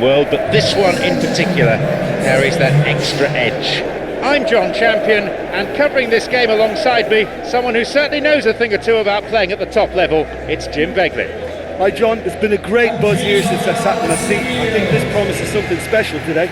World, but this one in particular carries that extra edge. I'm John Champion, and covering this game alongside me, someone who certainly knows a thing or two about playing at the top level, it's Jim Begley. Hi John, it's been a great buzz here since I sat in my seat. I think this promises something special today.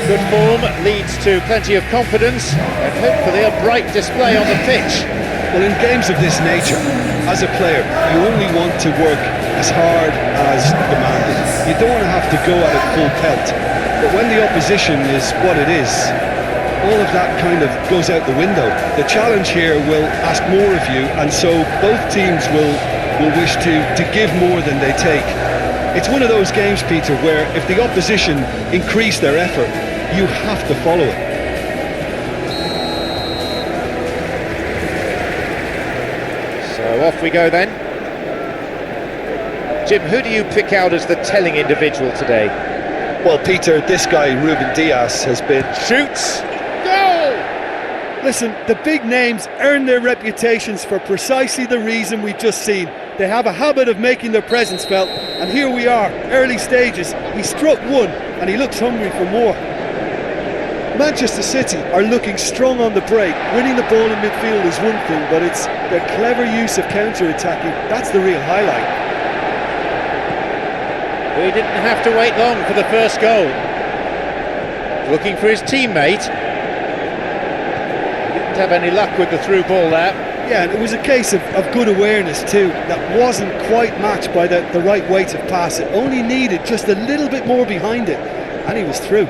Good form leads to plenty of confidence and hopefully a bright display on the pitch. Well, in games of this nature, as a player, you only want to work as hard as demanded. You don't want to have to go at it full pelt. But when the opposition is what it is, all of that kind of goes out the window. The challenge here will ask more of you, and so both teams will wish to give more than they take. It's one of those games, Peter, where if the opposition increase their effort, you have to follow it. So off we go then. Jim, who do you pick out as the telling individual today? Well, Peter, this guy, Ruben Diaz, has been... Shoots! Goal! Listen, the big names earn their reputations for precisely the reason we've just seen. They have a habit of making their presence felt, and here we are, early stages. He struck one, and he looks hungry for more. Manchester City are looking strong on the break. Winning the ball in midfield is one thing, but it's their clever use of counter-attacking. That's the real highlight. We didn't have to wait long for the first goal. Looking for his teammate. Didn't have any luck with the through ball there. Yeah, and it was a case of good awareness too. That wasn't quite matched by the right weight of pass. It only needed just a little bit more behind it, and he was through.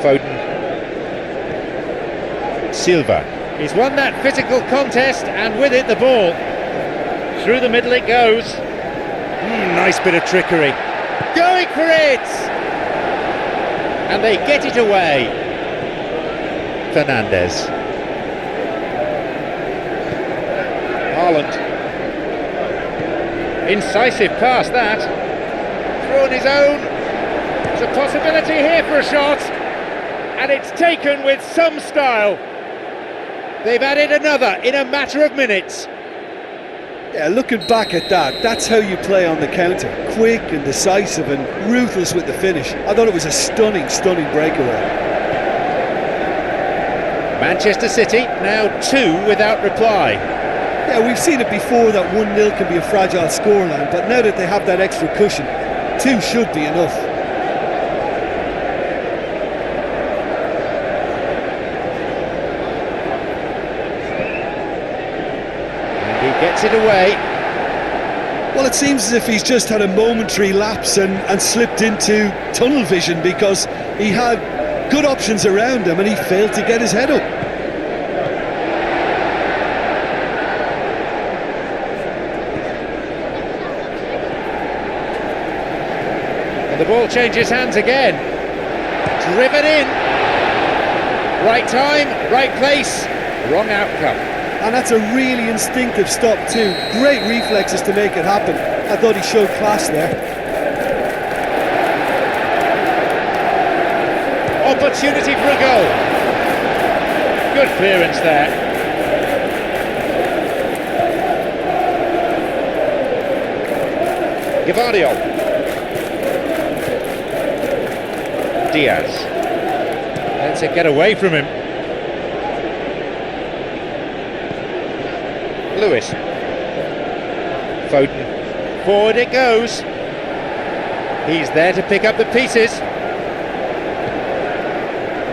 Foden. Silva. He's won that physical contest, and with it the ball. Through the middle it goes. Nice bit of trickery. Going for it! And they get it away. Fernandes. Haaland. Incisive pass that. Through on his own. There's a possibility here for a shot. And it's taken with some style. They've added another in a matter of minutes. Yeah, looking back at that, that's how you play on the counter. Quick and decisive and ruthless with the finish. I thought it was a stunning breakaway. Manchester City now 2 without reply. Yeah, we've seen it before that 1-0 can be a fragile scoreline, but now that they have that extra cushion, 2 should be enough. Gets it away. Well, it seems as if he's just had a momentary lapse and slipped into tunnel vision, because he had good options around him and he failed to get his head up. And the ball changes hands again. Driven in. Right time, right place, wrong outcome. And that's a really instinctive stop too. Great reflexes to make it happen. I thought he showed class there. Opportunity for a goal. Good clearance there. Gavardio. Diaz. Lets it get away from him. Lewis. Foden. Forward it goes. He's there to pick up the pieces.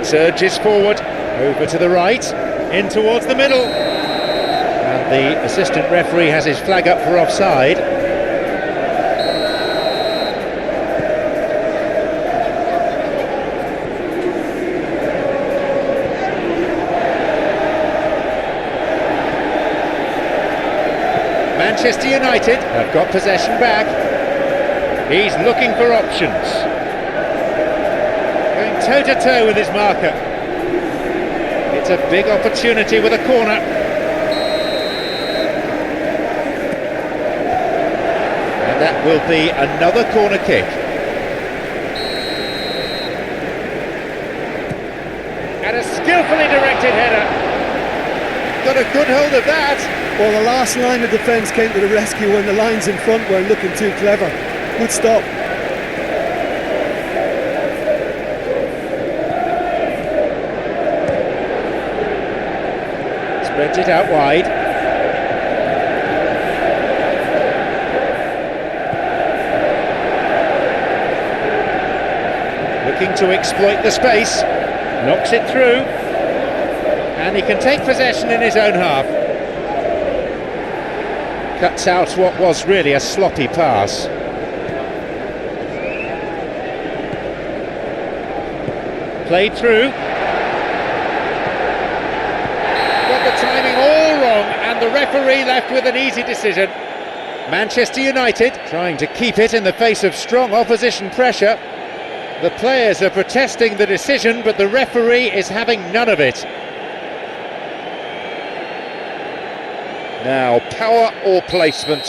Surges forward, over to the right, in towards the middle. And the assistant referee has his flag up for offside. Manchester United have got possession back. He's looking for options. Going toe-to-toe with his marker. It's a big opportunity with a corner. And that will be another corner kick. And a skillfully directed header. Got a good hold of that. Well, the last line of defence came to the rescue when the lines in front weren't looking too clever. Good stop. Spreads it out wide. Looking to exploit the space. Knocks it through. And he can take possession in his own half. Cuts out what was really a sloppy pass. Played through. Got the timing all wrong, and the referee left with an easy decision. Manchester United trying to keep it in the face of strong opposition pressure. The players are protesting the decision, but the referee is having none of it. Now, power or placement?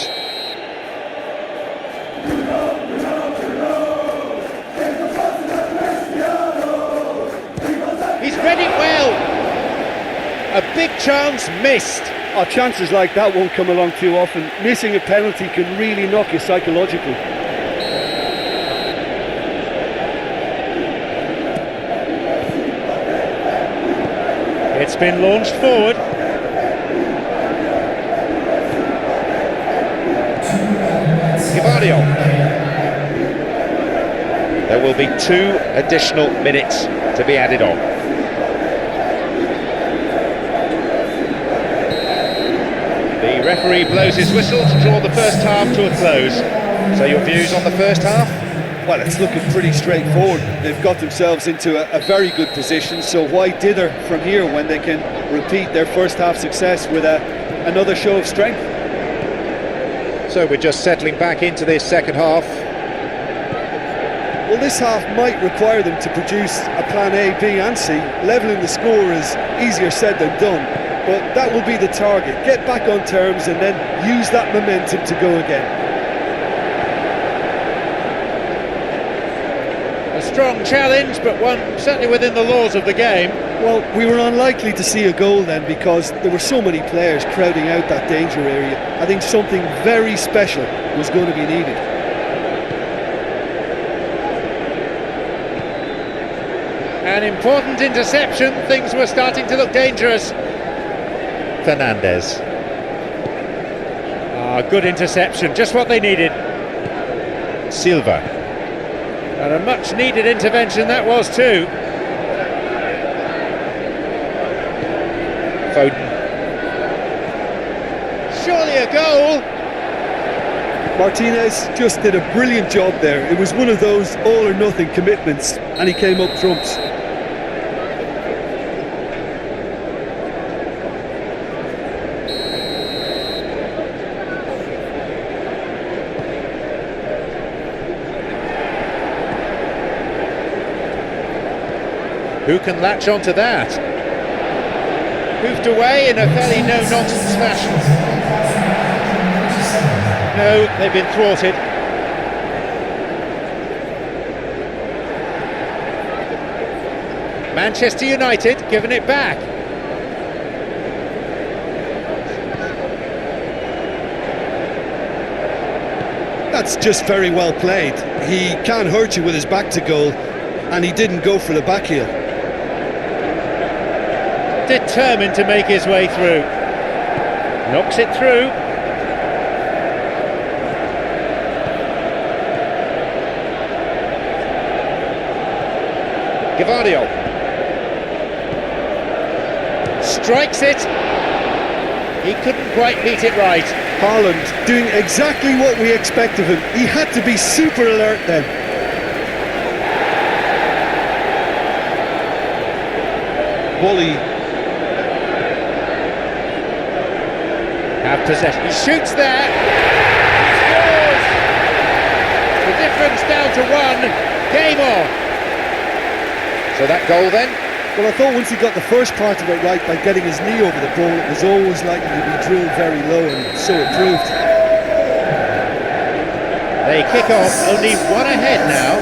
He's read it well. A big chance missed. Oh, chances like that won't come along too often. Missing a penalty can really knock you psychologically. It's been launched forward. There will be 2 additional minutes to be added on. The referee blows his whistle to draw the first half to a close. So your views on the first half? Well, it's looking pretty straightforward. They've got themselves into a very good position, so why dither from here when they can repeat their first half success with another show of strength? So we're just settling back into this second half. Well, this half might require them to produce a plan A, B and C. Levelling the score is easier said than done, but that will be the target. Get back on terms and then use that momentum to go again. A strong challenge, but one certainly within the laws of the game. Well, we were unlikely to see a goal then because there were so many players crowding out that danger area. I think something very special was going to be needed. An important interception, things were starting to look dangerous. Fernandez. Good interception, just what they needed. Silva. And a much needed intervention that was too. Foden. Surely a goal. Martinez just did a brilliant job there. It was one of those all or nothing commitments and he came up trumps. Who can latch onto that? Moved away in a fairly no-nonsense fashion. No, they've been thwarted. Manchester United giving it back. That's just very well played. He can't hurt you with his back to goal, and he didn't go for the back heel. Determined to make his way through. Knocks it through. Gavardio. Strikes it. He couldn't quite beat it right. Haaland doing exactly what we expect of him. He had to be super alert then. Wally Have possession. He shoots there. He scores. The difference down to one. Game on. So that goal then? Well, I thought once he got the first part of it right by getting his knee over the ball, it was always likely to be drilled very low, and so it proved. They kick off, only one ahead now.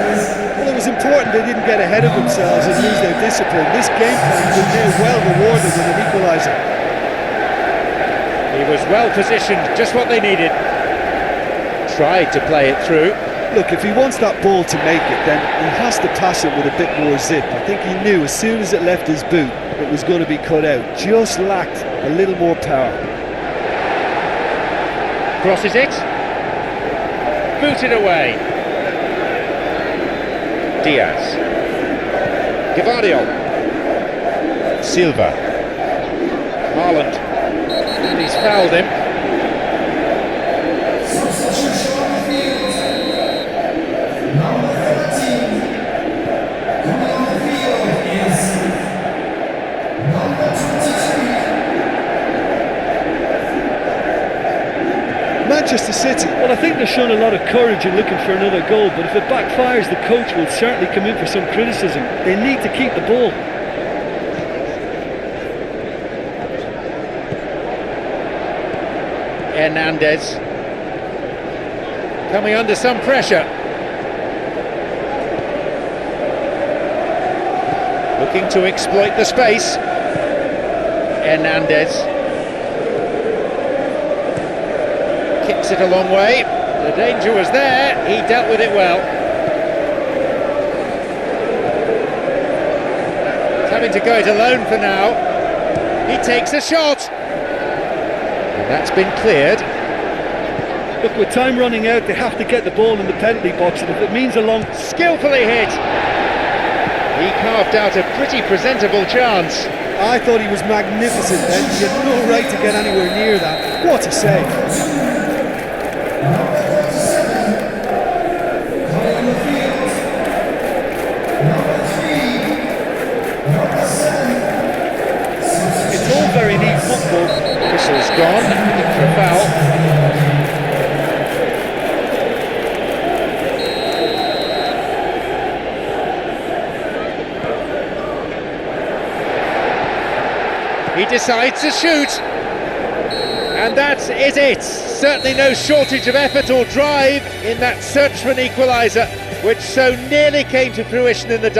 Well, it was important they didn't get ahead of themselves and lose their discipline. This game plan was now well rewarded with an equaliser. He was well positioned, just what they needed. Tried to play it through. Look, if he wants that ball to make it, then he has to pass it with a bit more zip. I think he knew as soon as it left his boot, it was going to be cut out. Just lacked a little more power. Crosses it. Booted away. Diaz. Gavardio. Silva. Haaland. And he's fouled him. Manchester City. Well, I think they're showing a lot of courage in looking for another goal, but if it backfires, the coach will certainly come in for some criticism. They need to keep the ball. Hernandez coming under some pressure. Looking to exploit the space. Hernandez kicks it a long way. The danger was there. He dealt with it well. He's having to go it alone for now. He takes a shot. And that's been cleared. Look, with time running out, they have to get the ball in the penalty box, and if it means a long... Skillfully hit. He carved out a pretty presentable chance. I thought he was magnificent then. He had no right to get anywhere near that. What a save. It's all very neat football. Whistle's gone, looking for a foul. He decides to shoot, and that is it. Certainly no shortage of effort or drive in that search for an equaliser, which so nearly came to fruition in the